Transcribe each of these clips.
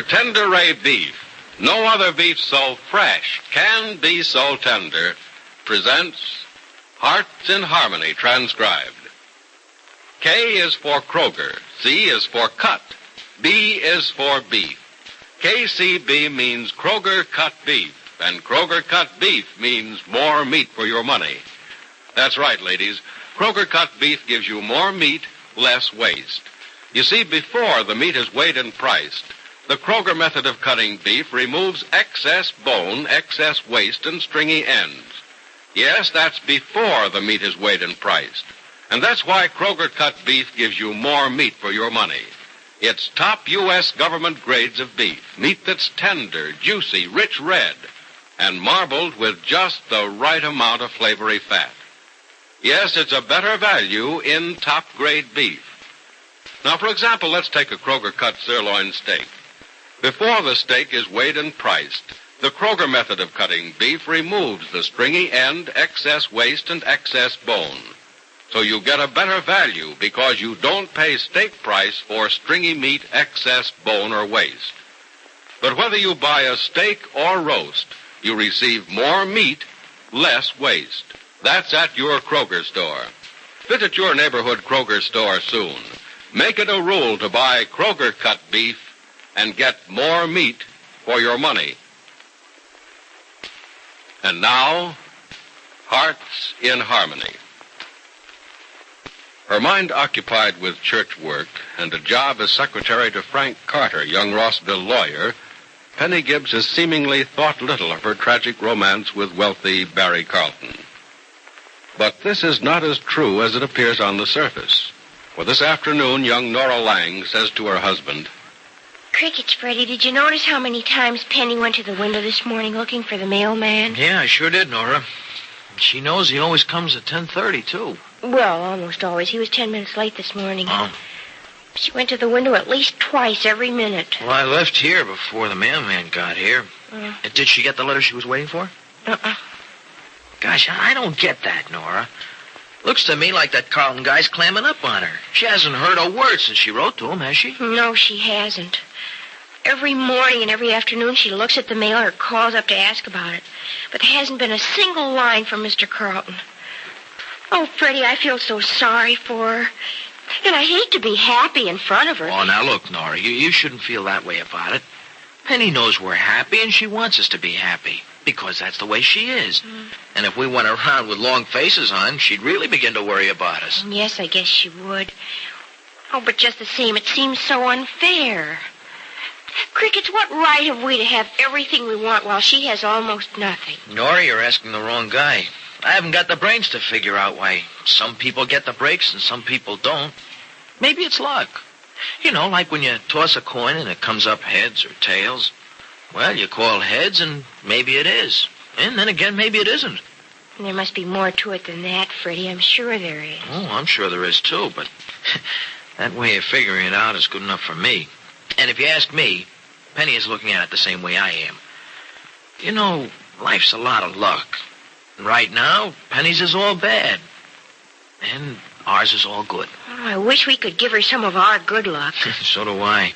Tender Ray beef, no other beef so fresh can be so tender, presents Hearts in Harmony transcribed. K is for Kroger, C is for cut, B is for beef. KCB means Kroger cut beef, and Kroger cut beef means more meat for your money. That's right, ladies. Kroger cut beef gives you more meat, less waste. You see, before the meat is weighed and priced, the Kroger method of cutting beef removes excess bone, excess waste, and stringy ends. Yes, that's before the meat is weighed and priced. And that's why Kroger cut beef gives you more meat for your money. It's top U.S. government grades of beef, meat that's tender, juicy, rich red, and marbled with just the right amount of flavory fat. Yes, it's a better value in top-grade beef. Now, for example, let's take a Kroger-cut sirloin steak. Before the steak is weighed and priced, the Kroger method of cutting beef removes the stringy end, excess waste, and excess bone. So you get a better value because you don't pay steak price for stringy meat, excess bone, or waste. But whether you buy a steak or roast, you receive more meat, less waste. That's at your Kroger store. Visit your neighborhood Kroger store soon. Make it a rule to buy Kroger-cut beef and get more meat for your money. And now, Hearts in Harmony. Her mind occupied with church work and a job as secretary to Frank Carter, young Rossville lawyer, Penny Gibbs has seemingly thought little of her tragic romance with wealthy Barry Carlton. But this is not as true as it appears on the surface. For this afternoon, young Nora Lang says to her husband, Crickets, Freddie, did you notice how many times Penny went to the window this morning looking for the mailman? Yeah, I sure did, Nora. She knows he always comes at 10:30, too. Well, almost always. He was 10 minutes late this morning. Oh. She went to the window at least twice every minute. Well, I left here before the mailman got here. Did she get the letter she was waiting for? Gosh, I don't get that, Nora. Looks to me like that Carlton guy's clamming up on her. She hasn't heard a word since she wrote to him, has she? No, she hasn't. Every morning and every afternoon she looks at the mail or calls up to ask about it. But there hasn't been a single line from Mr. Carlton. Oh, Freddie, I feel so sorry for her. And I hate to be happy in front of her. Oh, now look, Nora, you shouldn't feel that way about it. Penny knows we're happy, and she wants us to be happy, because that's the way she is. And if we went around with long faces on, she'd really begin to worry about us. Yes, I guess she would. Oh, but just the same, it seems so unfair. Crickets, what right have we to have everything we want while she has almost nothing? Nora, you're asking the wrong guy. I haven't got the brains to figure out why some people get the breaks and some people don't. Maybe it's luck. You know, like when you toss a coin and it comes up heads or tails. Well, you call heads and maybe it is. And then again, maybe it isn't. There must be more to it than that, Freddie. I'm sure there is. Oh, I'm sure there is, too, but that way of figuring it out is good enough for me. And if you ask me, Penny is looking at it the same way I am. You know, life's a lot of luck. And right now, Penny's is all bad. And ours is all good. Oh, I wish we could give her some of our good luck. So do I.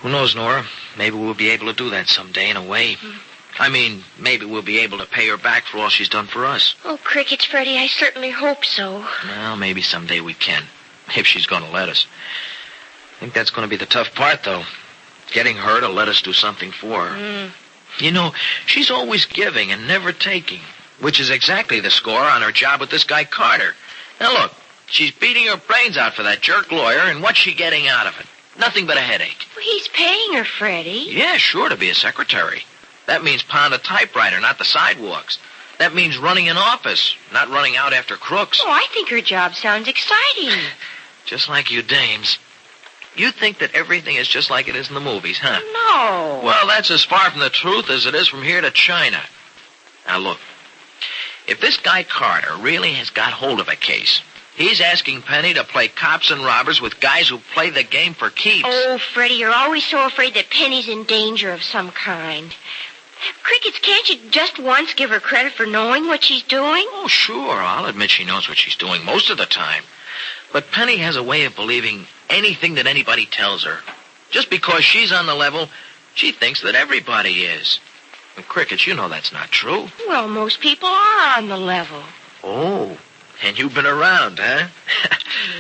Who knows, Nora? Maybe we'll be able to do that someday in a way. I mean, maybe we'll be able to pay her back for all she's done for us. Oh, Crickets, Freddie, I certainly hope so. Well, maybe someday we can, if she's going to let us. I think that's going to be the tough part, though. Getting her to let us do something for her. You know, she's always giving and never taking, which is exactly the score on her job with this guy Carter. Now, look, she's beating her brains out for that jerk lawyer, and what's she getting out of it? Nothing but a headache. Well, he's paying her, Freddie. Yeah, sure, to be a secretary. That means pound a typewriter, not the sidewalks. That means running an office, not running out after crooks. Oh, I think her job sounds exciting. Just like you dames. You think that everything is just like it is in the movies, huh? No. Well, that's as far from the truth as it is from here to China. Now, look. If this guy Carter really has got hold of a case, he's asking Penny to play cops and robbers with guys who play the game for keeps. Oh, Freddie, you're always so afraid that Penny's in danger of some kind. Crickets, can't you just once give her credit for knowing what she's doing? Oh, sure. I'll admit she knows what she's doing most of the time. But Penny has a way of believing anything that anybody tells her. Just because she's on the level She thinks that everybody is. And Crickets, you know that's not true. Well, most people are on the level. Oh, and you've been around, huh?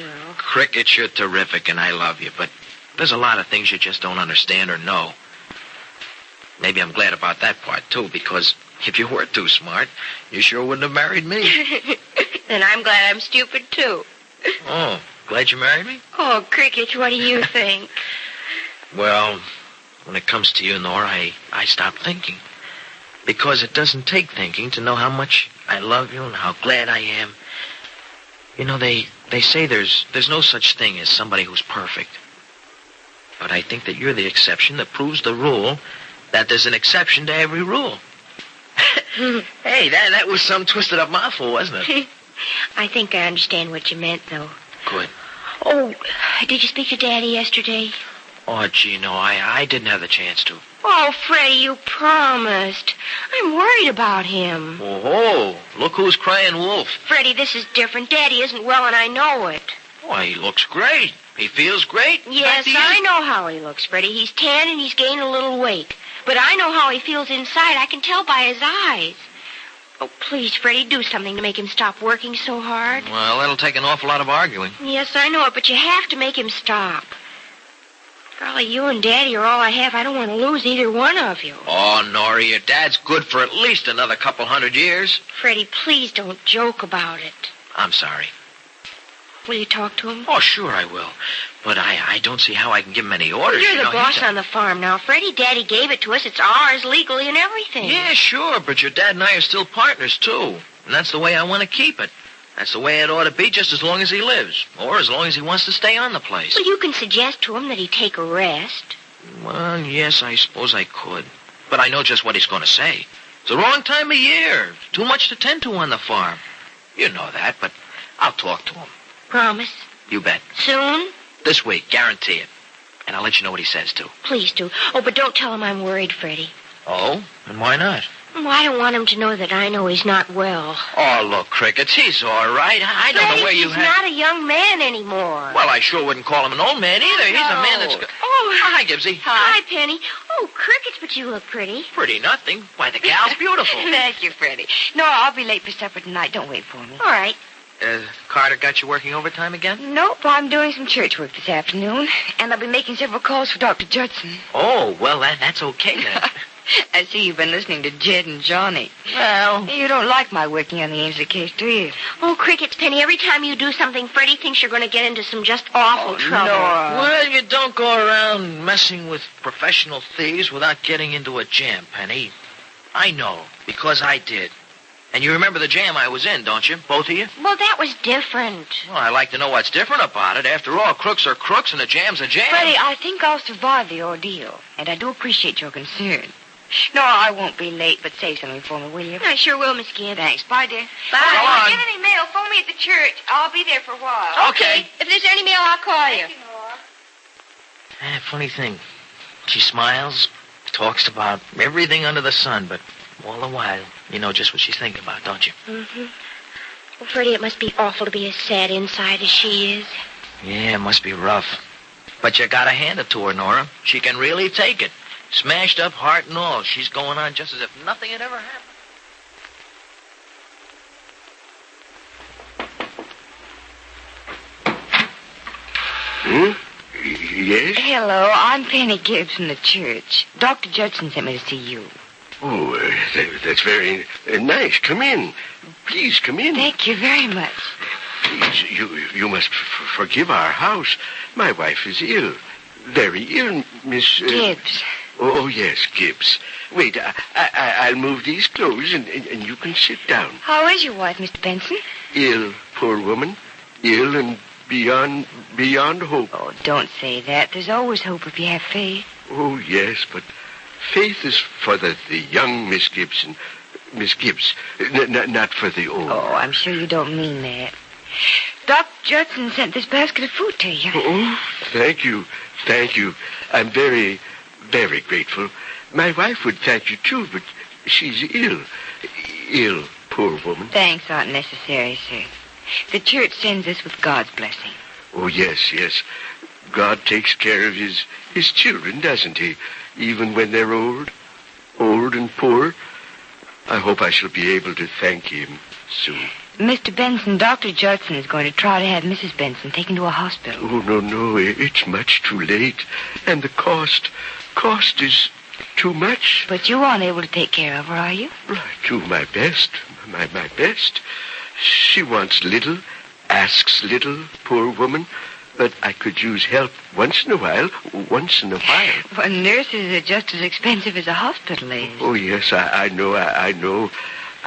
Well, Crickets, you're terrific, and I love you, but there's a lot of things you just don't understand or know. Maybe I'm glad about that part, too, because if you were too smart, you sure wouldn't have married me. then I'm glad I'm stupid, too. Oh, glad you married me? Oh, Crickets, what do you think? Well, when it comes to you, Nora, I stop thinking. Because it doesn't take thinking to know how much I love you and how glad I am. You know, they say there's no such thing as somebody who's perfect. But I think that you're the exception that proves the rule that there's an exception to every rule. Hey, that was some twisted up mouthful, wasn't it? I think I understand what you meant, though. Good. Oh, did you speak to Daddy yesterday? Oh, gee, no, I didn't have the chance to. Oh, Freddie, you promised. I'm worried about him. Oh, look who's crying wolf. Freddie, this is different. Daddy isn't well, and I know it. Why, he looks great. He feels great. Yes, I know how he looks, Freddie. He's tan and he's gained a little weight. But I know how he feels inside. I can tell by his eyes. Oh, please, Freddie, do something to make him stop working so hard. Well, that'll take an awful lot of arguing. Yes, I know it, but you have to make him stop. Golly, you and Daddy are all I have. I don't want to lose either one of you. Oh, Nora, your dad's good for at least another couple 100 years. Freddie, please don't joke about it. I'm sorry. Will you talk to him? Oh, sure I will. But I don't see how I can give him any orders. You're the know, boss on the farm now. Freddie, Daddy gave it to us. It's ours legally and everything. Yeah, sure, but your dad and I are still partners, too. And that's the way I want to keep it. That's the way it ought to be just as long as he lives. Or as long as he wants to stay on the place. Well, you can suggest to him that he take a rest. Well, yes, I suppose I could. But I know just what he's going to say. It's the wrong time of year. Too much to tend to on the farm. You know that, but I'll talk to him. Promise? You bet. Soon? This week, guarantee it. And I'll let you know what he says, too. Please do. Oh, but don't tell him I'm worried, Freddie. Oh? And why not? Well, I don't want him to know that I know he's not well. Oh, look, Crickets, he's all right. I don't Freddie, know where you he's not a young man anymore. Well, I sure wouldn't call him an old man either. He's a man that's... Oh, hi, Gibbsy. Hi, Penny. Oh, Crickets, but you look pretty. Pretty nothing. Why, the gal's beautiful. Thank you, Freddie. No, I'll be late for supper tonight. Don't wait for me. All right. Carter got you working overtime again? Nope, I'm doing some church work this afternoon, and I'll be making several calls for Dr. Judson. Oh, well, that's okay then. I see you've been listening to Jed and Johnny. Well... You don't like my working on the Ainsley case, do you? Oh, Crickets, Penny, every time you do something, Freddie thinks you're going to get into some just awful trouble. Nora. Well, you don't go around messing with professional thieves without getting into a jam, Penny. I know, because I did. And you remember the jam I was in, don't you? Both of you? Well, that was different. Well, I'd like to know what's different about it. After all, crooks are crooks and a jam's a jam. Freddie, I think I'll survive the ordeal, and I do appreciate your concern. Nora, I won't be late, but save something for me, will you? I sure will, Miss Gibb. Thanks. Bye, dear. Bye. If Go on. you get any mail, phone me at the church. I'll be there for a while. Okay. If there's any mail, I'll call you. Thank you, Nora. Funny thing. She smiles, talks about everything under the sun, but all the while, you know just what she's thinking about, don't you? Mm-hmm. Well, Freddie, it must be awful to be as sad inside as she is. Yeah, it must be rough. But you gotta hand it to her, Nora. She can really take it. Smashed up heart and all. She's going on just as if nothing had ever happened. Yes? Hello, I'm Penny Gibbs from the church. Dr. Judson sent me to see you. Oh, that's very nice. Come in. Please, come in. Thank you very much. Please, you must forgive our house. My wife is ill. Very ill, Miss... Gibbs. Oh, yes, Gibbs. Wait, I'll move these clothes and you can sit down. How is your wife, Mr. Benson? Ill, poor woman. Ill and beyond hope. Oh, don't say that. There's always hope if you have faith. Oh, yes, but faith is for the young, Miss Gibson. Miss Gibbs, not for the old. Oh, I'm sure you don't mean that. Dr. Judson sent this basket of food to you. Oh, thank you. Thank you. I'm very, very grateful. My wife would thank you, too, but she's ill. Ill, poor woman. Thanks aren't necessary, sir. The church sends us with God's blessing. Oh, yes, yes. God takes care of his children, doesn't he? even when they're old and poor. I hope I shall be able to thank him soon. Mr. Benson, Dr. Judson is going to try to have Mrs. Benson taken to a hospital. Oh, no, it's much too late. And the cost is too much. But you aren't able to take care of her, are you? I do my best, my best. She wants little, asks little, poor woman. But I could use help once in a while. Well, nurses are just as expensive as a hospital is. Oh, yes, I know.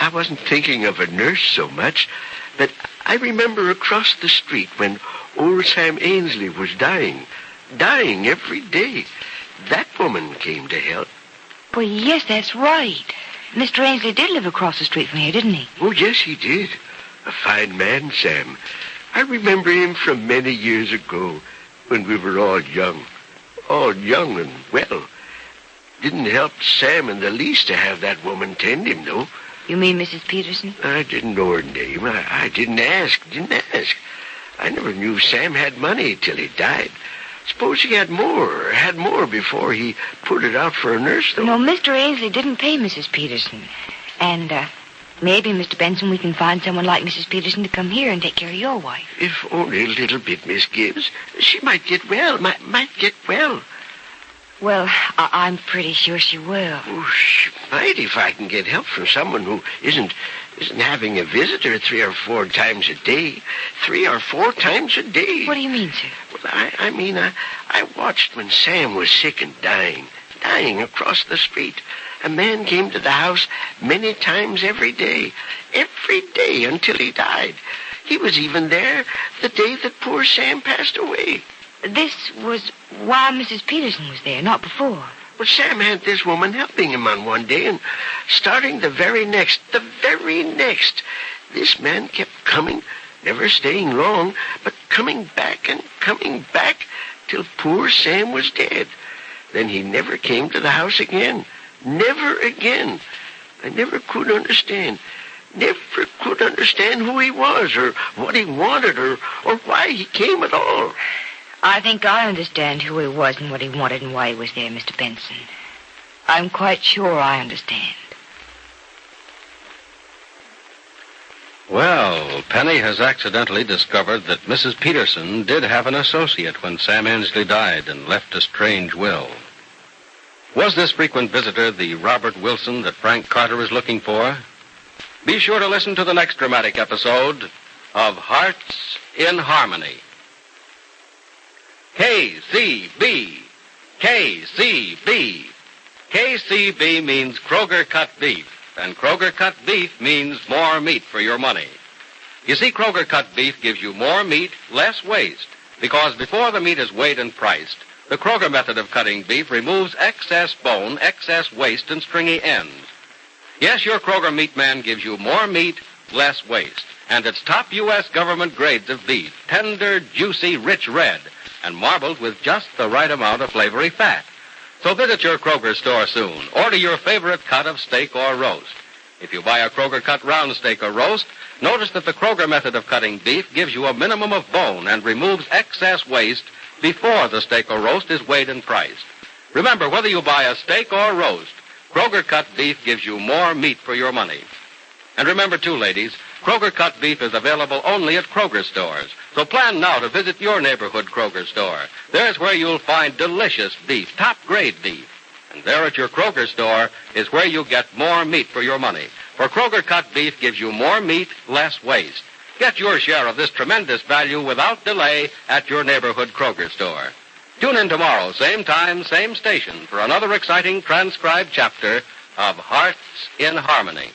I wasn't thinking of a nurse so much, but I remember across the street when old Sam Ainsley was dying every day. That woman came to help. Well, yes, that's right. Mr. Ainsley did live across the street from here, didn't he? Oh, yes, he did. A fine man, Sam. I remember him from many years ago when we were all young and well. Didn't help Sam in the least to have that woman tend him, though. You mean Mrs. Peterson? I didn't know her name. I didn't ask. I never knew Sam had money till he died. Suppose he had more before he put it out for a nurse, though. No, Mr. Ainsley didn't pay Mrs. Peterson. And, maybe, Mr. Benson, we can find someone like Mrs. Peterson to come here and take care of your wife. If only a little bit, Miss Gibbs. She might get well, might get well. Well, I'm pretty sure she will. Oh, she might if I can get help from someone who isn't having a visitor 3 or 4 times a day. 3 or 4 times a day. What do you mean, sir? Well, I mean, I watched when Sam was sick and dying across the street. A man came to the house many times every day until he died. He was even there the day that poor Sam passed away. This was while Mrs. Peterson was there, not before. Well, Sam had this woman helping him on one day, and starting the very next, this man kept coming, never staying long, but coming back till poor Sam was dead. Then he never came to the house again. Never again. I never could understand who he was or what he wanted or why he came at all. I think I understand who he was and what he wanted and why he was there, Mr. Benson. I'm quite sure I understand. Well, Penny has accidentally discovered that Mrs. Peterson did have an associate when Sam Ainsley died and left a strange will. Was this frequent visitor the Robert Wilson that Frank Carter is looking for? Be sure to listen to the next dramatic episode of Hearts in Harmony. KCB. KCB. KCB means Kroger cut beef, and Kroger cut beef means more meat for your money. You see, Kroger cut beef gives you more meat, less waste, because before the meat is weighed and priced, the Kroger method of cutting beef removes excess bone, excess waste, and stringy ends. Yes, your Kroger meat man gives you more meat, less waste, and it's top U.S. government grades of beef, tender, juicy, rich red, and marbled with just the right amount of flavory fat. So visit your Kroger store soon. Order your favorite cut of steak or roast. If you buy a Kroger cut round steak or roast, notice that the Kroger method of cutting beef gives you a minimum of bone and removes excess waste before the steak or roast is weighed and priced. Remember, whether you buy a steak or roast, Kroger cut beef gives you more meat for your money. And remember, too, ladies, Kroger cut beef is available only at Kroger stores. So plan now to visit your neighborhood Kroger store. There's where you'll find delicious beef, top-grade beef. And there at your Kroger store is where you get more meat for your money. For Kroger cut beef gives you more meat, less waste. Get your share of this tremendous value without delay at your neighborhood Kroger store. Tune in tomorrow, same time, same station, for another exciting transcribed chapter of Hearts in Harmony.